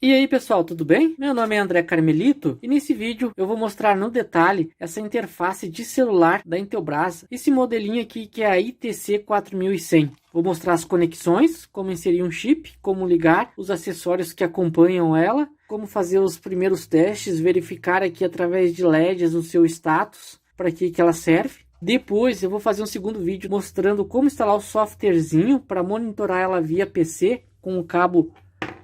E aí pessoal, tudo bem? Meu nome é André Carmelito e nesse vídeo eu vou mostrar no detalhe essa interface de celular da Intelbras, esse modelinho aqui que é a ITC 4100. Vou mostrar as conexões, como inserir um chip, como ligar, os acessórios que acompanham ela, como fazer os primeiros testes, verificar aqui através de LEDs o seu status, para que ela serve. Depois eu vou fazer um segundo vídeo mostrando como instalar o softwarezinho para monitorar ela via PC com o cabo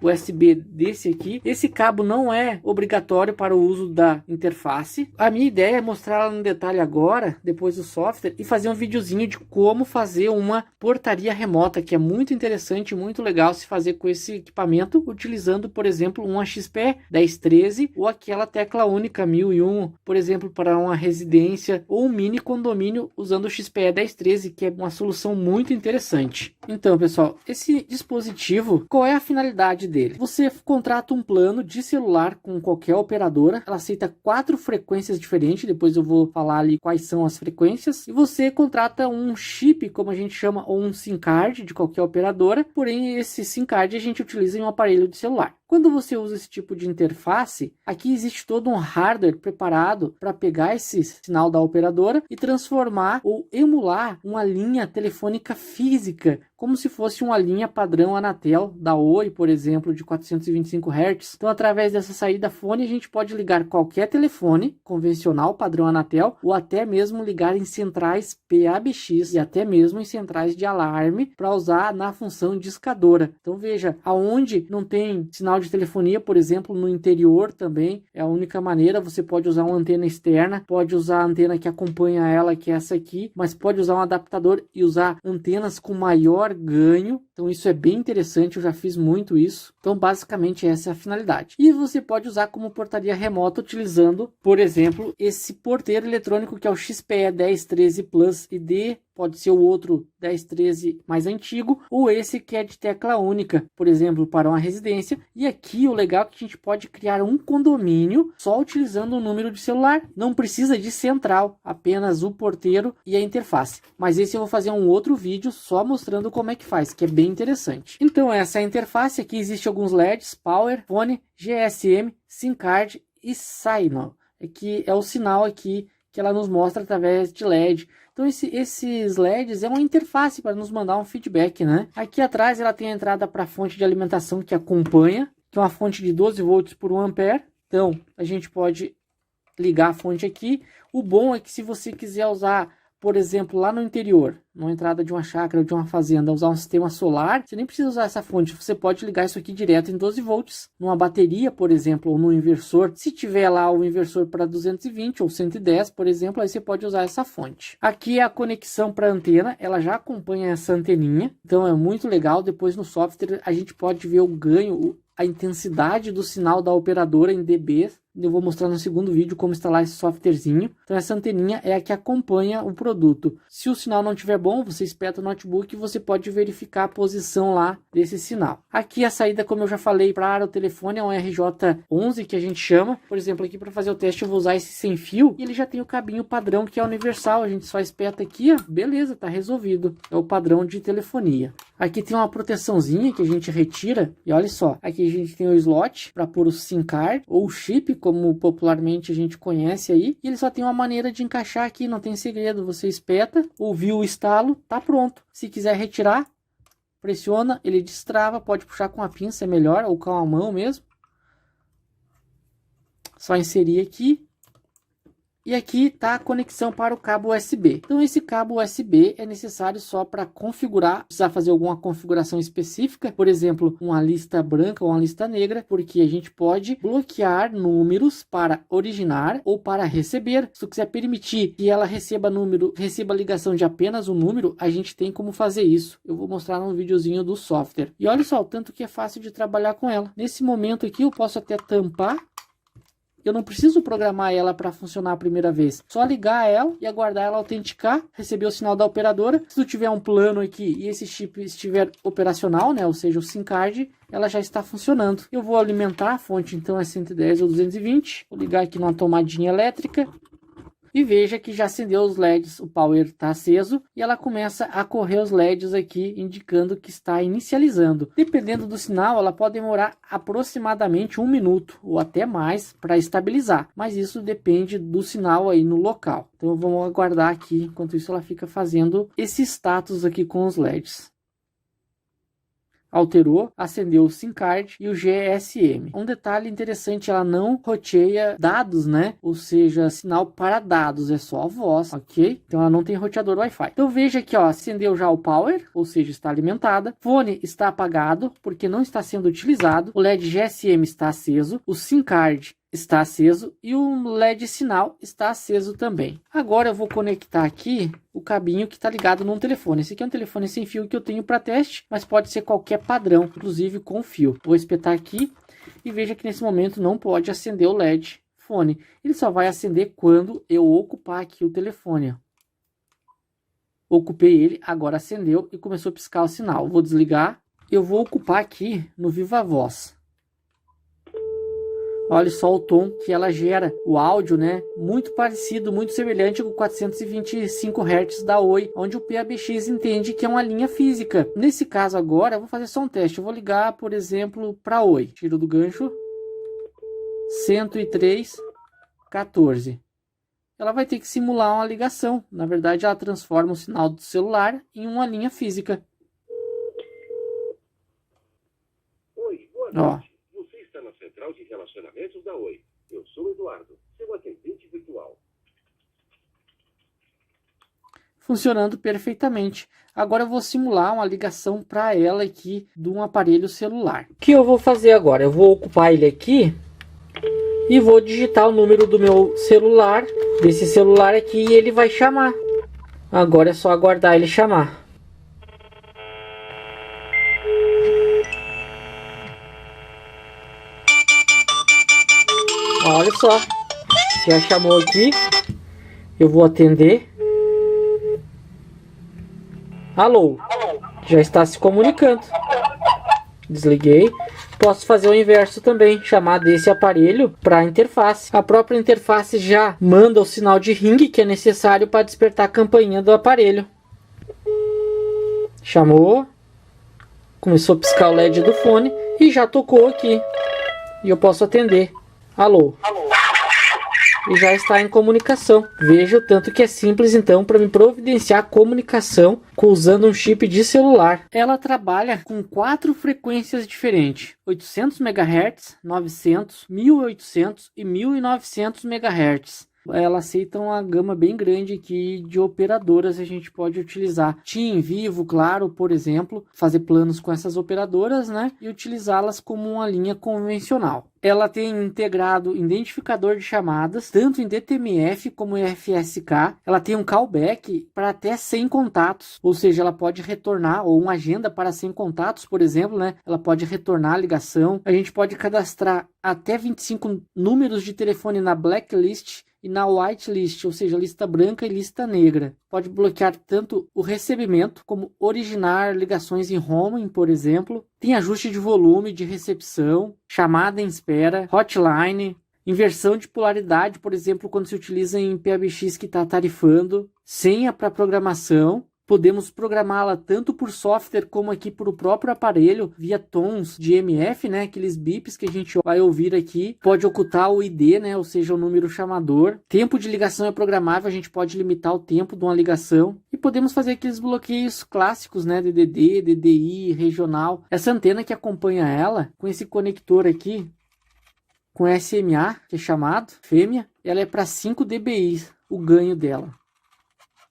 USB desse aqui. Esse cabo não é obrigatório para o uso da interface. A minha ideia é mostrar ela no detalhe agora, depois do software, e fazer um videozinho de como fazer uma portaria remota, que é muito interessante, muito legal se fazer com esse equipamento, utilizando, por exemplo, uma XP 1013 ou aquela tecla única 1001, por exemplo, para uma residência ou um mini condomínio usando o XPE 1013, que é uma solução muito interessante. Então, pessoal, esse dispositivo, qual é a finalidade dele? Você contrata um plano de celular com qualquer operadora, ela aceita 4 frequências diferentes, depois eu vou falar ali quais são as frequências, e você contrata um chip, como a gente chama, ou um SIM card de qualquer operadora, porém esse SIM card a gente utiliza em um aparelho de celular. Quando você usa esse tipo de interface, aqui existe todo um hardware preparado para pegar esse sinal da operadora e transformar ou emular uma linha telefônica física, como se fosse uma linha padrão Anatel da Oi, por exemplo, de 425 Hz. Então, através dessa saída fone, a gente pode ligar qualquer telefone convencional, padrão Anatel, ou até mesmo ligar em centrais PABX e até mesmo em centrais de alarme para usar na função discadora. Então, veja, aonde não tem sinal de telefonia, por exemplo, no interior também, é a única maneira. Você pode usar uma antena externa, pode usar a antena que acompanha ela, que é essa aqui, mas pode usar um adaptador e usar antenas com maior ganho. Então isso é bem interessante, eu já fiz muito isso. Então basicamente essa é a finalidade. E você pode usar como portaria remota utilizando, por exemplo, esse porteiro eletrônico que é o XPE 1013 Plus ID. Pode ser o outro 1013 mais antigo, ou esse que é de tecla única, por exemplo, para uma residência. E aqui o legal é que a gente pode criar um condomínio só utilizando o número de celular. Não precisa de central, apenas o porteiro e a interface. Mas esse eu vou fazer um outro vídeo só mostrando como é que faz, que é bem interessante. Então essa é a interface. Aqui existe alguns LEDs, Power, Fone, GSM, SIM card e Signal. Aqui é o sinal aqui que ela nos mostra através de LED. Então esses LEDs é uma interface para nos mandar um feedback, né? Aqui atrás ela tem a entrada para a fonte de alimentação que acompanha, que é uma fonte de 12 volts por 1 ampere. Então a gente pode ligar a fonte aqui. O bom é que se você quiser usar, por exemplo, lá no interior, numa entrada de uma chácara ou de uma fazenda, usar um sistema solar, você nem precisa usar essa fonte, você pode ligar isso aqui direto em 12 volts, numa bateria, por exemplo, ou no inversor. Se tiver lá o inversor para 220 ou 110, por exemplo, aí você pode usar essa fonte. Aqui é a conexão para antena, ela já acompanha essa anteninha, então é muito legal. Depois no software a gente pode ver o ganho, a intensidade do sinal da operadora em dB. Eu vou mostrar no segundo vídeo como instalar esse softwarezinho. Então essa anteninha é a que acompanha o produto. Se o sinal não estiver bom, você espeta o notebook e você pode verificar a posição lá desse sinal. Aqui a saída, como eu já falei, para o telefone é um RJ11 que a gente chama. Por exemplo, aqui para fazer o teste eu vou usar esse sem fio. E ele já tem o cabinho padrão que é universal. A gente só espeta aqui, ó. Beleza, tá resolvido. É o padrão de telefonia. Aqui tem uma proteçãozinha que a gente retira. E olha só, aqui a gente tem o slot para pôr o SIM card ou o chip, como popularmente a gente conhece aí. E ele só tem uma maneira de encaixar aqui, não tem segredo. Você espeta, ouviu o estalo, tá pronto. Se quiser retirar, pressiona, ele destrava, pode puxar com a pinça, é melhor, ou com a mão mesmo. Só inserir aqui. E aqui está a conexão para o cabo USB. Então esse cabo USB é necessário só para configurar, precisar fazer alguma configuração específica, por exemplo, uma lista branca ou uma lista negra, porque a gente pode bloquear números para originar ou para receber. Se tu quiser permitir que ela receba ligação de apenas um número, a gente tem como fazer isso. Eu vou mostrar num videozinho do software. E olha só o tanto que é fácil de trabalhar com ela. Nesse momento aqui eu posso até tampar. Eu não preciso programar ela para funcionar a primeira vez. Só ligar ela e aguardar ela autenticar, receber o sinal da operadora. Se tu tiver um plano aqui e esse chip estiver operacional, né, ou seja, o SIM card, ela já está funcionando. Eu vou alimentar a fonte, então é 110 ou 220. Vou ligar aqui numa tomadinha elétrica. E veja que já acendeu os LEDs, o power está aceso e ela começa a correr os LEDs aqui, indicando que está inicializando. Dependendo do sinal, ela pode demorar aproximadamente 1 minuto ou até mais para estabilizar, mas isso depende do sinal aí no local. Então vamos aguardar aqui, enquanto isso ela fica fazendo esse status aqui com os LEDs. Alterou, acendeu o SIM card e o GSM. Um detalhe interessante, ela não roteia dados, né? Ou seja, sinal para dados, é só a voz, ok? Então ela não tem roteador Wi-Fi. Então veja aqui, ó, acendeu já o power, ou seja, está alimentada. Fone está apagado, porque não está sendo utilizado. O LED GSM está aceso. O SIM card está aceso e o LED sinal está aceso também. Agora eu vou conectar aqui o cabinho que está ligado num telefone. Esse aqui é um telefone sem fio que eu tenho para teste, mas pode ser qualquer padrão, inclusive com fio. Vou espetar aqui e veja que nesse momento não pode acender o LED fone. Ele só vai acender quando eu ocupar aqui o telefone. Ocupei ele, agora acendeu e começou a piscar o sinal. Vou desligar. Eu vou ocupar aqui no Viva Voz. Olha só o tom que ela gera, o áudio, né? Muito parecido, muito semelhante com 425 Hz da Oi, onde o PABX entende que é uma linha física. Nesse caso agora, eu vou fazer só um teste. Eu vou ligar, por exemplo, para Oi. Tiro do gancho. 103.14. Ela vai ter que simular uma ligação. Na verdade, ela transforma o sinal do celular em uma linha física. Oi, boa noite. Você está na central de relacionamentos da Oi. Eu sou Eduardo, seu atendente virtual. Funcionando perfeitamente. Agora eu vou simular uma ligação para ela aqui de um aparelho celular. O que eu vou fazer agora? Eu vou ocupar ele aqui e vou digitar o número do meu celular, desse celular aqui, e ele vai chamar. Agora é só aguardar ele chamar. Olha só, já chamou aqui, eu vou atender. Alô, já está se comunicando. Desliguei. Posso fazer o inverso também, chamar desse aparelho para a interface. A própria interface já manda o sinal de ring que é necessário para despertar a campainha do aparelho. Chamou, começou a piscar o LED do fone e já tocou aqui. E eu posso atender. Alô. E já está em comunicação. Veja o tanto que é simples então para me providenciar comunicação usando um chip de celular. Ela trabalha com 4 frequências diferentes: 800 MHz, 900, 1800 e 1900 MHz. Ela aceita uma gama bem grande aqui de operadoras. A gente pode utilizar TIM, Vivo, Claro, por exemplo, fazer planos com essas operadoras, né? E utilizá-las como uma linha convencional. Ela tem integrado identificador de chamadas, tanto em DTMF como em FSK. Ela tem um callback para até 100 contatos, ou seja, ela pode retornar, ou uma agenda para 100 contatos, por exemplo, né? Ela pode retornar a ligação. A gente pode cadastrar até 25 números de telefone na blacklist e na whitelist, ou seja, lista branca e lista negra. Pode bloquear tanto o recebimento como originar ligações em roaming, por exemplo. Tem ajuste de volume, de recepção, chamada em espera, hotline, inversão de polaridade, por exemplo, quando se utiliza em PABX que está tarifando, senha para programação. Podemos programá-la tanto por software como aqui por o próprio aparelho, via tons de MF, né? Aqueles bips que a gente vai ouvir aqui. Pode ocultar o ID, né? Ou seja, o número chamador. Tempo de ligação é programável, a gente pode limitar o tempo de uma ligação. E podemos fazer aqueles bloqueios clássicos, né? DDD, DDI, regional. Essa antena que acompanha ela, com esse conector aqui, com SMA, que é chamado, fêmea, ela é para 5 dBi, o ganho dela.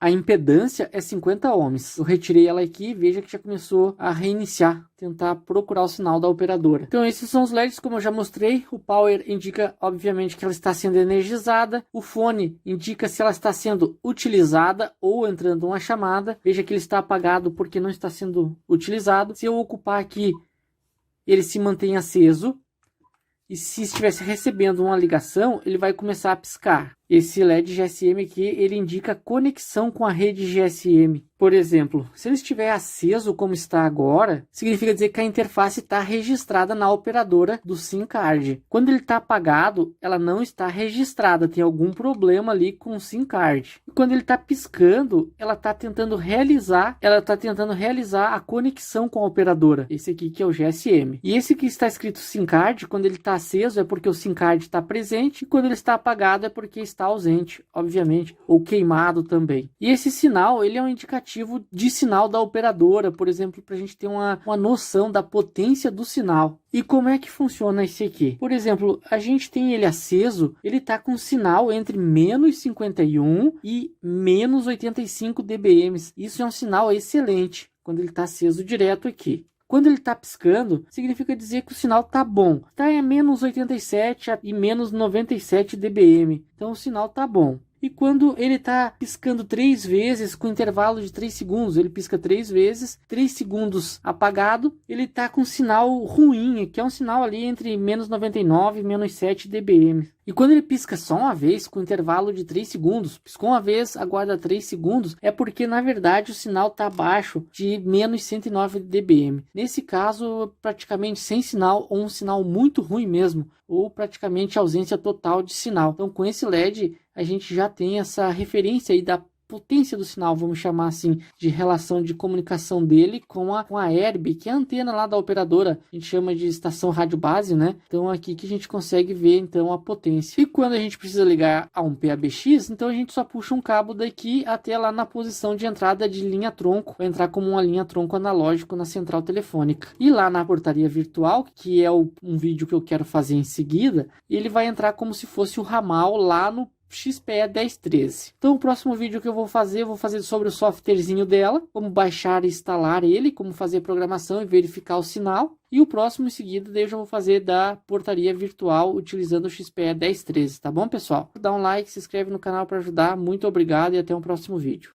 A impedância é 50 ohms. Eu retirei ela aqui e veja que já começou a reiniciar, tentar procurar o sinal da operadora. Então esses são os LEDs, como eu já mostrei. O power indica, obviamente, que ela está sendo energizada. O fone indica se ela está sendo utilizada ou entrando uma chamada. Veja que ele está apagado porque não está sendo utilizado. Se eu ocupar aqui, ele se mantém aceso. E se estivesse recebendo uma ligação, ele vai começar a piscar. Esse LED GSM aqui, ele indica conexão com a rede GSM. Por exemplo, se ele estiver aceso como está agora, significa dizer que a interface está registrada na operadora do SIM card. Quando ele está apagado, ela não está registrada, tem algum problema ali com o SIM card. E quando ele está piscando, ela está tentando realizar a conexão com a operadora. Esse aqui que é o GSM. E esse que está escrito SIM card, quando ele está aceso é porque o SIM card está presente, e quando ele está apagado é porque está ausente, obviamente, ou queimado também. E esse sinal, ele é um indicativo de sinal da operadora, por exemplo, para a gente ter uma noção da potência do sinal. E como é que funciona esse aqui? Por exemplo, a gente tem ele aceso, ele está com sinal entre menos 51 e menos 85 dBm. Isso é um sinal excelente, quando ele está aceso direto aqui. Quando ele está piscando, significa dizer que o sinal está bom. Está em menos 87 e menos 97 dBm. Então o sinal está bom. E quando ele está piscando 3 vezes com intervalo de 3 segundos, ele pisca 3 vezes, 3 segundos apagado, ele está com sinal ruim, que é um sinal ali entre menos 99 e menos 7 dBm. E quando ele pisca só uma vez, com intervalo de 3 segundos, piscou uma vez, aguarda 3 segundos, é porque na verdade o sinal está abaixo de menos 109 dBm. Nesse caso, praticamente sem sinal ou um sinal muito ruim mesmo, ou praticamente ausência total de sinal. Então com esse LED a gente já tem essa referência aí da potência do sinal, vamos chamar assim, de relação de comunicação dele com a ERB, que é a antena lá da operadora, a gente chama de estação rádio base, né? Então aqui que a gente consegue ver então a potência. E quando a gente precisa ligar a um PABX, então a gente só puxa um cabo daqui até lá na posição de entrada de linha tronco, vai entrar como uma linha tronco analógico na central telefônica. E lá na portaria virtual, que é um vídeo que eu quero fazer em seguida, ele vai entrar como se fosse o ramal lá no XPE 1013. Então o próximo vídeo que eu vou fazer sobre o softwarezinho dela, como baixar e instalar ele, como fazer programação e verificar o sinal. E o próximo em seguida daí eu já vou fazer da portaria virtual utilizando o XPE 1013, tá bom pessoal? Dá um like, se inscreve no canal para ajudar, muito obrigado e até o próximo vídeo.